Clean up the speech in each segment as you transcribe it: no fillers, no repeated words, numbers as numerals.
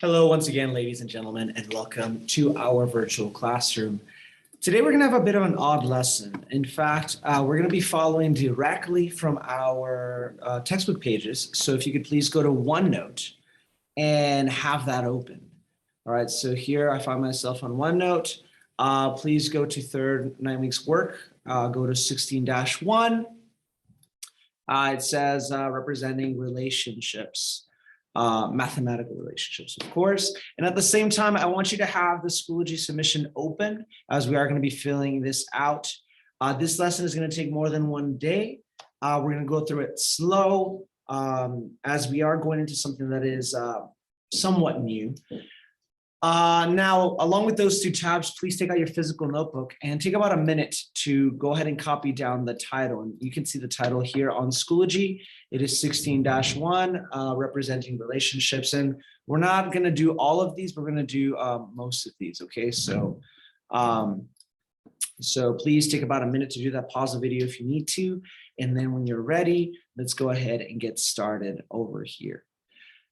Hello, once again, ladies and gentlemen, and welcome to our virtual classroom. Today, we're going to have a bit of an odd lesson. In fact, we're going to be following directly from our textbook pages. So if you could please go to OneNote and have that open. All right, so here I find myself on OneNote. Please go to third 9 weeks work, go to 16-1. It says representing relationships. Mathematical relationships, of course. And at the same time, I want you to have the Schoology submission open as we are going to be filling this out. This lesson is going to take more than one day. We're going to go through it slow as we are going into something that is somewhat new. Now, along with those two tabs, please take out your physical notebook and take about a minute to go ahead and copy down the title. And you can see the title here on Schoology. It is 16-1, representing relationships. And we're not going to do all of these, but we're going to do most of these, okay? So please take about a minute to do that. Pause the video if you need to. And then when you're ready, let's go ahead and get started over here.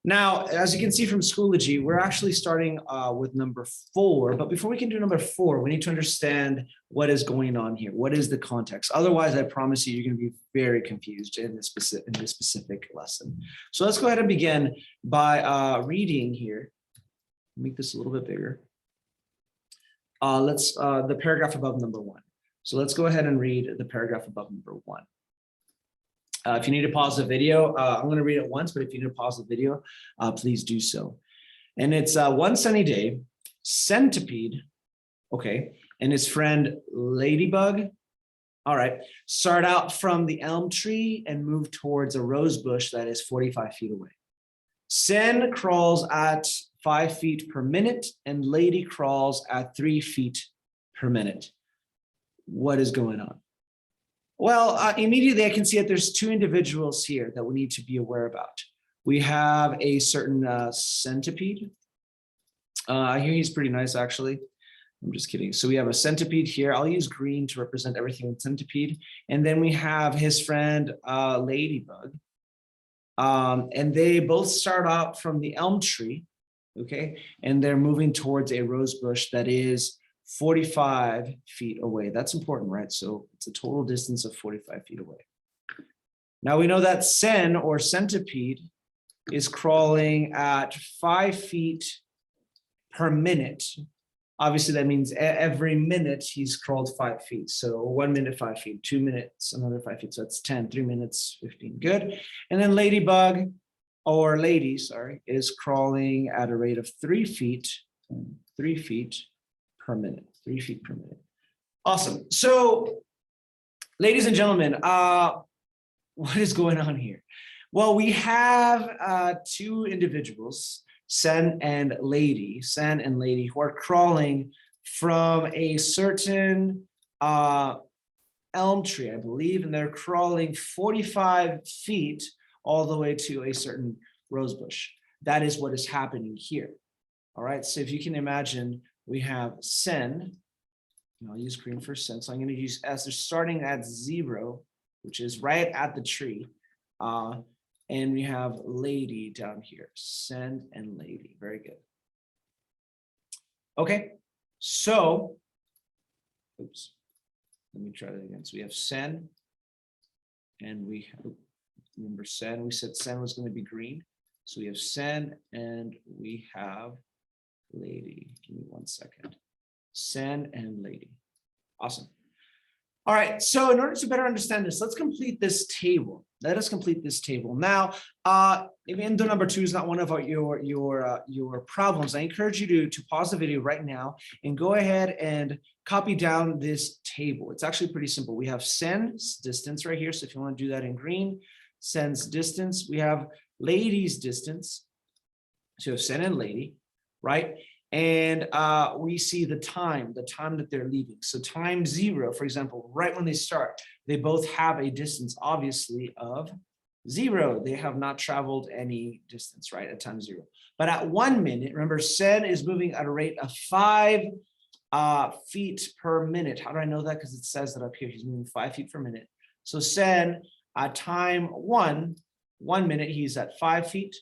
Now, as you can see from Schoology, we're actually starting with number 4. But before we can do number 4, we need to understand what is going on here. What is the context? Otherwise, I promise you, you're going to be very confused in this specific lesson. So let's go ahead and begin by reading here. Make this a little bit bigger. The paragraph above number 1. So let's go ahead and read the paragraph above number 1. If you need to pause the video, I'm going to read it once, but if you need to pause the video, please do so. And it's one sunny day, Centipede, okay, and his friend Ladybug, all right, start out from the elm tree and move towards a rose bush that is 45 feet away. Sen crawls at 5 feet per minute, and Lady crawls at 3 feet per minute. What is going on? Well, immediately I can see that there's 2 individuals here that we need to be aware about. We have a certain centipede. Here he's pretty nice, actually. I'm just kidding. So we have a centipede here. I'll use green to represent everything with centipede. And then we have his friend Ladybug. And they both start out from the elm tree, okay? And they're moving towards a rose bush that is 45 feet away. That's important, right? So it's a total distance of 45 feet away. Now we know that Sen or centipede is crawling at 5 feet per minute. Obviously, that means every minute he's crawled 5 feet. So 1 minute, 5 feet, 2 minutes, another 5 feet. So that's 10, 3 minutes, 15. Good. And then Ladybug, or Lady, sorry, is crawling at a rate of 3 feet per minute, 3 feet per minute. Awesome. So, ladies and gentlemen, what is going on here? Well, we have 2 individuals, Sen and Lady, who are crawling from a certain elm tree, I believe, and they're crawling 45 feet all the way to a certain rose bush. That is what is happening here. All right, so if you can imagine, we have Sen, and I'll use green for Sen. So I'm going to use S. They're starting at 0, which is right at the tree. And we have Lady down here, Sen and Lady. Very good. Okay, so, oops, let me try that again. So we have Sen, and we have, remember Sen, we said Sen was going to be green. So we have Sen, and we have Lady. Give me 1 second. Sen and Lady. Awesome. All right. So in order to better understand this, let's complete this table. Let us complete this table. Now, even though number 2 is not one of your problems, I encourage you to pause the video right now and go ahead and copy down this table. It's actually pretty simple. We have Sen's distance right here. So if you want to do that in green, Sen's distance. We have Lady's distance. So Sen and Lady. Right? And we see the time that they're leaving. So time 0, for example, right when they start, they both have a distance, obviously, of 0. They have not traveled any distance, right, at time 0. But at 1 minute, remember, Sen is moving at a rate of 5 feet per minute. How do I know that? Because it says that up here, he's moving 5 feet per minute. So Sen, at time 1 minute, he's at 5 feet.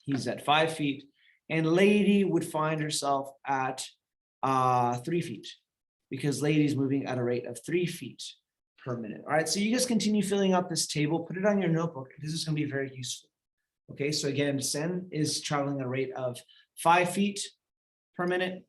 He's at 5 feet. And lady would find herself at 3 feet because lady is moving at a rate of 3 feet per minute. All right, so you just continue filling out this table, put it on your notebook. This is going to be very useful. Okay, so again, Sen is traveling at a rate of 5 feet per minute.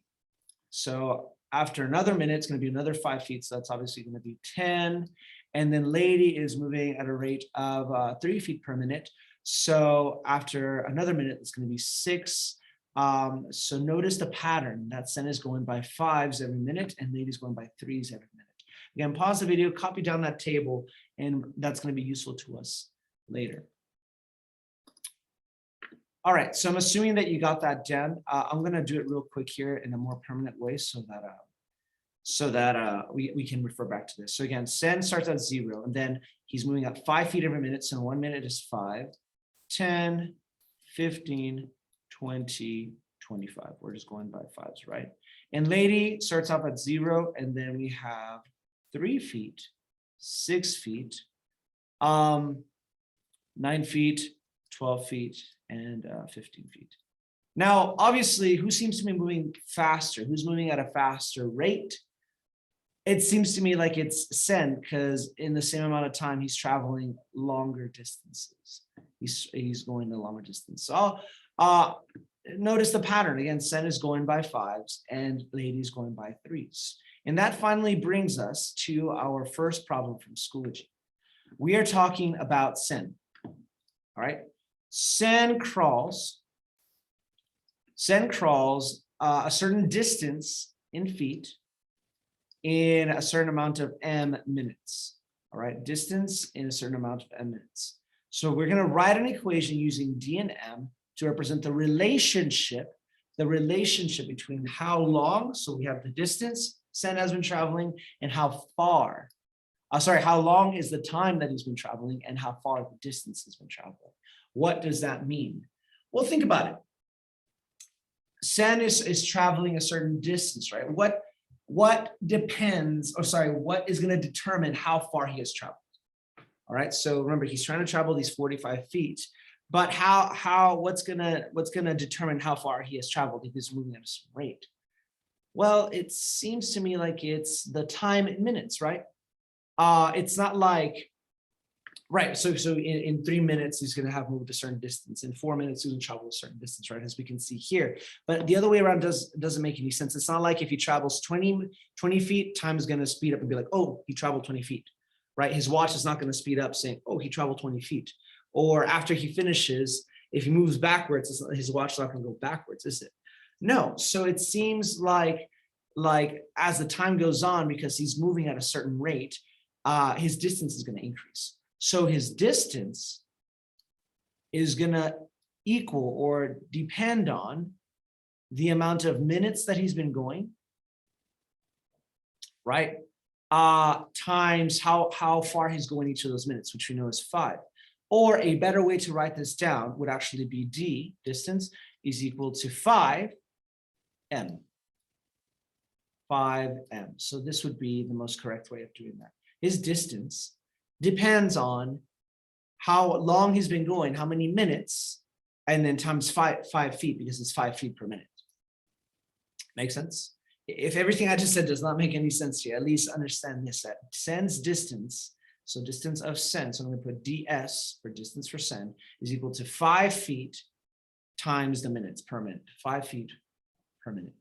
So after another minute, it's going to be another 5 feet. So that's obviously going to be 10. And then lady is moving at a rate of 3 feet per minute. So after another minute, it's going to be 6. So notice the pattern that Sen is going by 5s every minute and lady's going by 3s every minute. Again, pause the video, copy down that table, and that's going to be useful to us later. All right, so I'm assuming that you got that down. I'm going to do it real quick here in a more permanent way so that we can refer back to this. So again, Sen starts at 0, and then he's moving up 5 feet every minute. So 1 minute is 5, 10, 15, 20, 25. We're just going by 5s, right? And lady starts off at 0, and then we have 3 feet, 6 feet, 9 feet, 12 feet, and 15 feet. Now, obviously, who seems to be moving faster? Who's moving at a faster rate? It seems to me like it's Sen, because in the same amount of time, he's traveling longer distances. He's going a longer distance. So notice the pattern. Again, Sen is going by 5s and lady is going by 3s. And that finally brings us to our first problem from Schoology. We are talking about Sen. All right. Sen crawls a certain distance in feet in a certain amount of m minutes. All right, distance in a certain amount of m minutes. So we're going to write an equation using d and m to represent the relationship between how long, so we have the distance Sen has been traveling, and how far, how long is the time that he's been traveling and how far the distance has been traveling. What does that mean? Well, think about it. Sen is traveling a certain distance, right? What is going to determine how far he has traveled? All right, so remember, he's trying to travel these 45 feet, but what's gonna determine how far he has traveled if he's moving at a certain rate? Well, it seems to me like it's the time in minutes, right? It's not like, right, so in 3 minutes, he's going to have moved a certain distance. In 4 minutes, he's going to travel a certain distance, right, as we can see here. But the other way around doesn't make any sense. It's not like if he travels 20 feet, time is going to speed up and be like, oh, he traveled 20 feet, right? His watch is not going to speed up saying, oh, he traveled 20 feet. Or after he finishes, if he moves backwards, his watch is not going to go backwards, is it? No. So it seems like as the time goes on, because he's moving at a certain rate, his distance is going to increase. So his distance is going to equal or depend on the amount of minutes that he's been going, right? Times how far he's going each of those minutes, which we know is 5. Or a better way to write this down would actually be d, distance, is equal to 5m. 5m. So this would be the most correct way of doing that. His distance depends on how long he's been going, how many minutes, and then times 5 feet, because it's 5 feet per minute. Make sense? If everything I just said does not make any sense to you, at least understand this, that Sen's distance, so distance of Sen, so I'm going to put ds for distance for Sen, is equal to 5 feet times the minutes per minute, 5 feet per minute.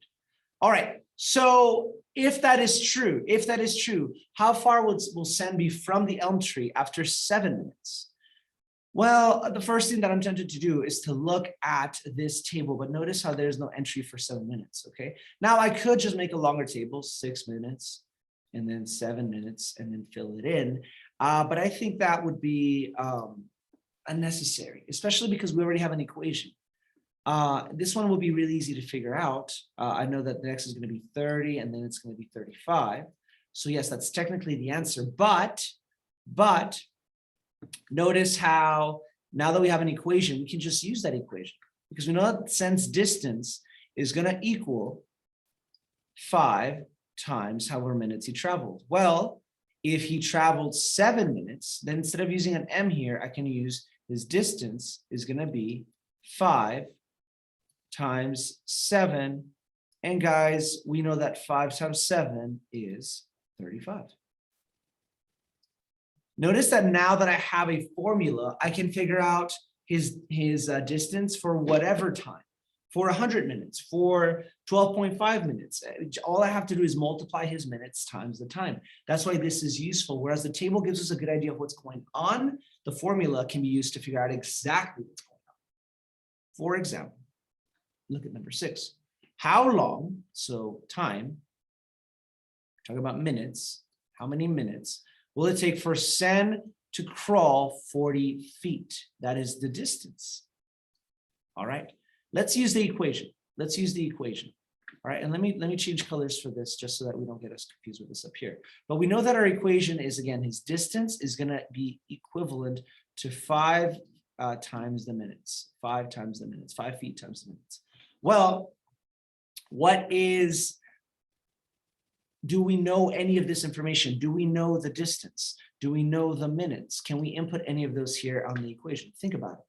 All right, so if that is true, how far will Sen be from the elm tree after 7 minutes? Well, the first thing that I'm tempted to do is to look at this table, but notice how there's no entry for 7 minutes, okay? Now I could just make a longer table, 6 minutes, and then 7 minutes, and then fill it in. But I think that would be unnecessary, especially because we already have an equation. This one will be really easy to figure out. I know that the next is going to be 30, and then it's going to be 35. So yes, that's technically the answer, but notice how now that we have an equation, we can just use that equation because we know that Sen's distance is going to equal 5 times however minutes he traveled. Well, if he traveled 7 minutes, then instead of using an m here, I can use his distance is going to be 5 times 7. And guys, we know that 5 times 7 is 35. Notice that now that I have a formula, I can figure out his distance for whatever time, for 100 minutes, for 12.5 minutes. All I have to do is multiply his minutes times the time. That's why this is useful. Whereas the table gives us a good idea of what's going on, the formula can be used to figure out exactly what's going on. For example, look at number 6. How long, so time, talking about minutes, how many minutes will it take for Sen to crawl 40 feet? That is the distance. All right, let's use the equation. Let's use the equation. All right, and let me change colors for this just so that we don't get us confused with this up here. But we know that our equation is, again, his distance is going to be equivalent to 5 times the minutes. 5 times the minutes, 5 feet times the minutes. Well, do we know any of this information? Do we know the distance? Do we know the minutes? Can we input any of those here on the equation? Think about it.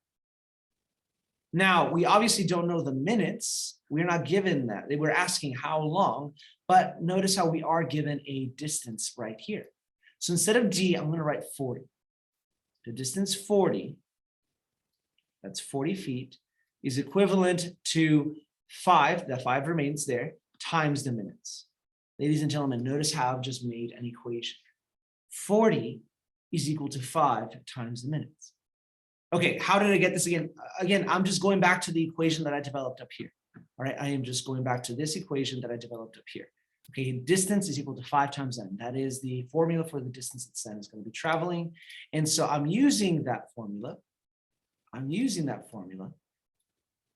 Now, we obviously don't know the minutes. We're not given that. They were asking how long, but notice how we are given a distance right here. So instead of D, I'm going to write 40. The distance 40, that's 40 feet, is equivalent to 5, that 5 remains there, times the minutes. Ladies and gentlemen, notice how I've just made an equation. 40 is equal to 5 times the minutes. Okay, how did I get this again? Again, I'm just going back to the equation that I developed up here. All right, I am just going back to this equation that I developed up here. Okay, distance is equal to 5 times n. That is the formula for the distance that Sen is going to be traveling. And so I'm using that formula.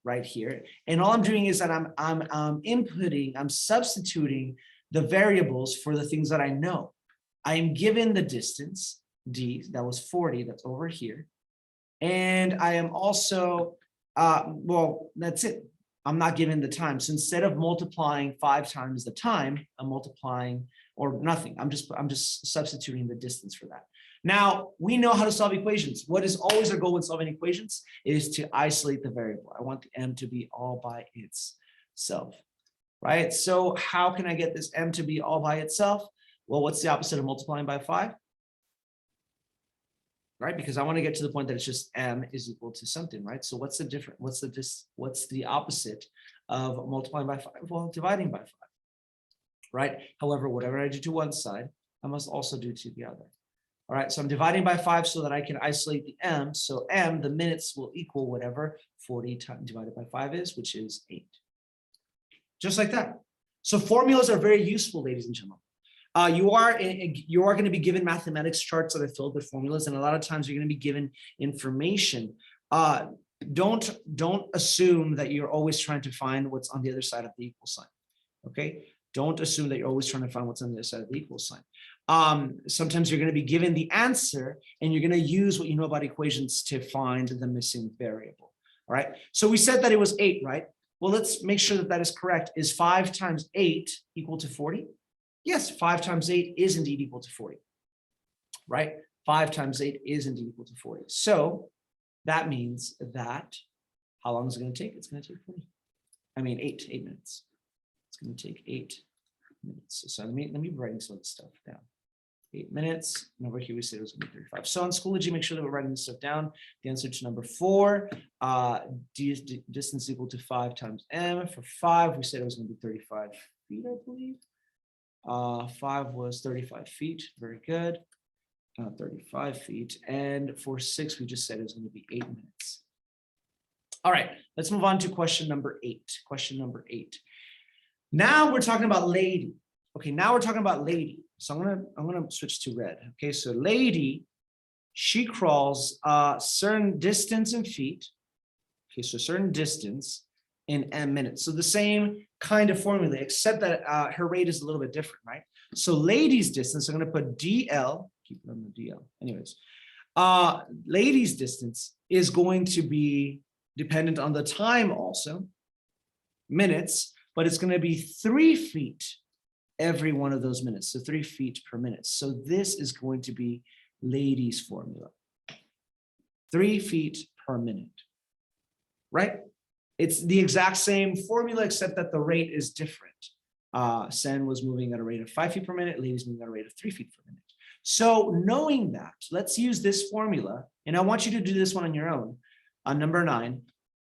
Right here. And all I'm doing is that I'm substituting the variables for the things that I know. I am given the distance, D, that was 40, that's over here. And I am also, well, that's it. I'm not given the time. So instead of multiplying 5 times the time, I'm multiplying or nothing. I'm just substituting the distance for that. Now, we know how to solve equations. What is always our goal when solving equations is to isolate the variable. I want the m to be all by itself, right? So how can I get this m to be all by itself? Well, what's the opposite of multiplying by 5? Right, because I want to get to the point that it's just m is equal to something, right? So what's the difference? What's the opposite of multiplying by 5? Well, dividing by 5, right? However, whatever I do to one side, I must also do to the other. All right, so I'm dividing by 5 so that I can isolate the m. So m, the minutes, will equal whatever 40 divided by 5 is, which is 8. Just like that. So formulas are very useful, ladies and gentlemen. You are going to be given mathematics charts that are filled with formulas, and a lot of times you're going to be given information. Don't assume that you're always trying to find what's on the other side of the equal sign. Okay, don't assume that you're always trying to find what's on the other side of the equal sign. Sometimes you're going to be given the answer, and you're going to use what you know about equations to find the missing variable. All right. So we said that it was 8, right? Well, let's make sure that that is correct. Is 5 times 8 equal to 40? Yes, 5 times 8 is indeed equal to 40, right? 5 times 8 is indeed equal to 40. So that means that, how long is it going to take? It's going to take 8 minutes. It's going to take 8 minutes. So let me be writing some of this stuff down. 8 minutes, and over here we said it was going to be 35. So on Schoology, make sure that we're writing this stuff down. The answer to number 4, distance equal to 5 times m. For 5, we said it was going to be 35 feet, I believe. 5 was 35 feet, very good. 35 feet. And for 6, we just said it was going to be 8 minutes. All right, let's move on to question number 8. Question number 8. Now we're talking about lady. Okay, now we're talking about lady. So I'm gonna switch to red. Okay, so lady, she crawls a certain distance in feet. Okay, so a certain distance in m minutes. So the same kind of formula, except that her rate is a little bit different, right? So lady's distance, I'm going to put DL, keep it on the DL. Anyways, lady's distance is going to be dependent on the time also, minutes, but it's going to be 3 feet every one of those minutes. So 3 feet per minute. So this is going to be lady's formula. 3 feet per minute, right? It's the exact same formula, except that the rate is different. Sen was moving at a rate of 5 feet per minute, lady's moving at a rate of 3 feet per minute. So knowing that, let's use this formula, and I want you to do this one on your own, on number 9,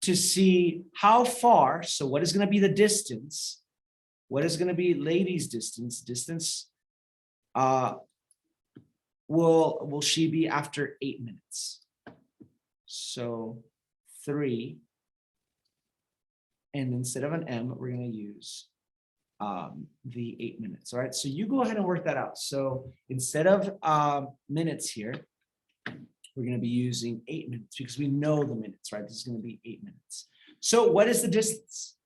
to see how far, so what is gonna be the distance? What is gonna be lady's distance? Will she be after 8 minutes? So 3, and instead of an M, we're going to use the 8 minutes. All right, so you go ahead and work that out. So instead of minutes here, we're going to be using 8 minutes because we know the minutes, right? This is going to be 8 minutes. So what is the distance?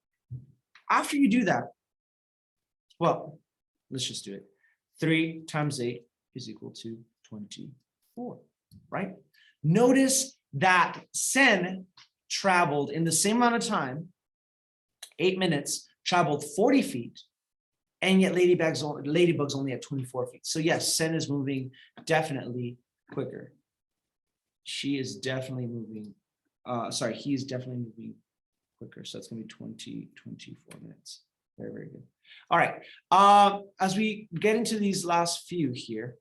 After you do that, well, let's just do it. 3 times 8 is equal to 24, right? Notice that Sen traveled in the same amount of time, 8 minutes, traveled 40 feet, and yet Ladybug's only at 24 feet. So yes, Sen is moving definitely quicker. She is definitely moving, he is definitely moving quicker. So it's gonna be 24 minutes. Very, very good. All right, as we get into these last few here,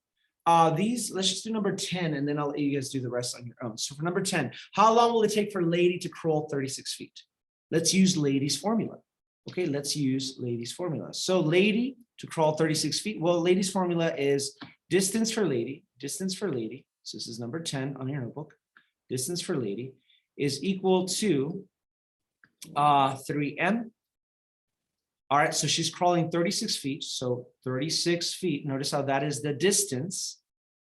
let's just do number 10, and then I'll let you guys do the rest on your own. So for number 10, how long will it take for Lady to crawl 36 feet? Let's use Lady's formula. Okay, let's use Lady's formula. So Lady to crawl 36 feet. Well, Lady's formula is distance for Lady. So this is number 10 on your notebook. Distance for Lady is equal to 3m. All right, so she's crawling 36 feet. So 36 feet, notice how that is the distance.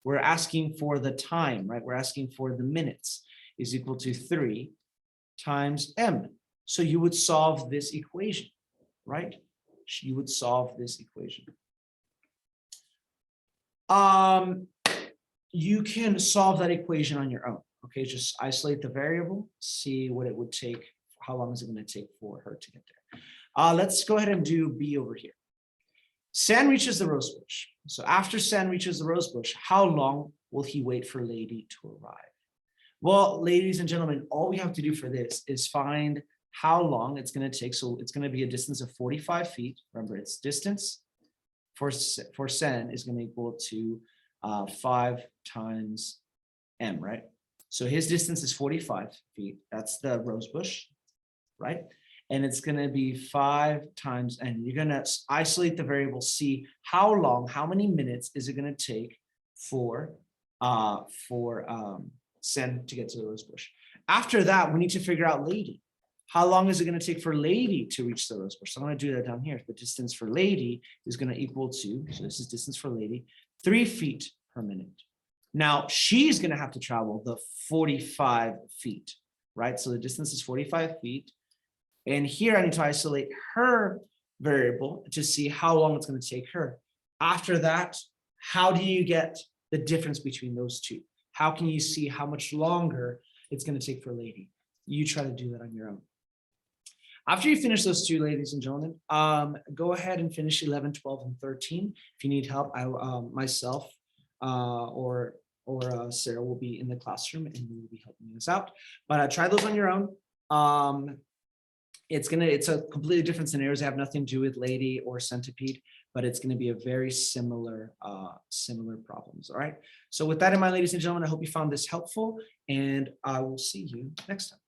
We're asking for the time, right? We're asking for the minutes is equal to 3 times m. So you would solve this equation, right? You would solve this equation. You can solve that equation on your own. Okay, just isolate the variable, see what it would take, how long is it going to take for her to get there. Let's go ahead and do B over here. Sen reaches the rose bush. So after Sen reaches the rose bush, how long will he wait for Lady to arrive? Well, ladies and gentlemen, all we have to do for this is find how long it's going to take. So it's going to be a distance of 45 feet. Remember, its distance for Sen is going to equal to 5 times m, right? So his distance is 45 feet. That's the rose bush, right? And it's going to be 5 times, and you're going to isolate the variable, see how long, how many minutes is it going to take for Sen to get to the rose bush. After that, we need to figure out Lady. How long is it going to take for Lady to reach the rose bush? So I'm going to do that down here. The distance for Lady is going to equal to, so this is distance for Lady, 3 feet per minute. Now she's going to have to travel the 45 feet, right? So the distance is 45 feet. And here I need to isolate her variable to see how long it's going to take her. After that, how do you get the difference between those two? How can you see how much longer it's going to take for Lady? You try to do that on your own. After you finish those two, ladies and gentlemen, go ahead and finish 11, 12, and 13. If you need help, myself or Sarah will be in the classroom and we will be helping us out. But try those on your own. It's a completely different scenarios. They have nothing to do with Lady or Centipede, but it's going to be a very similar problems. All right. So with that in mind, ladies and gentlemen, I hope you found this helpful, and I will see you next time.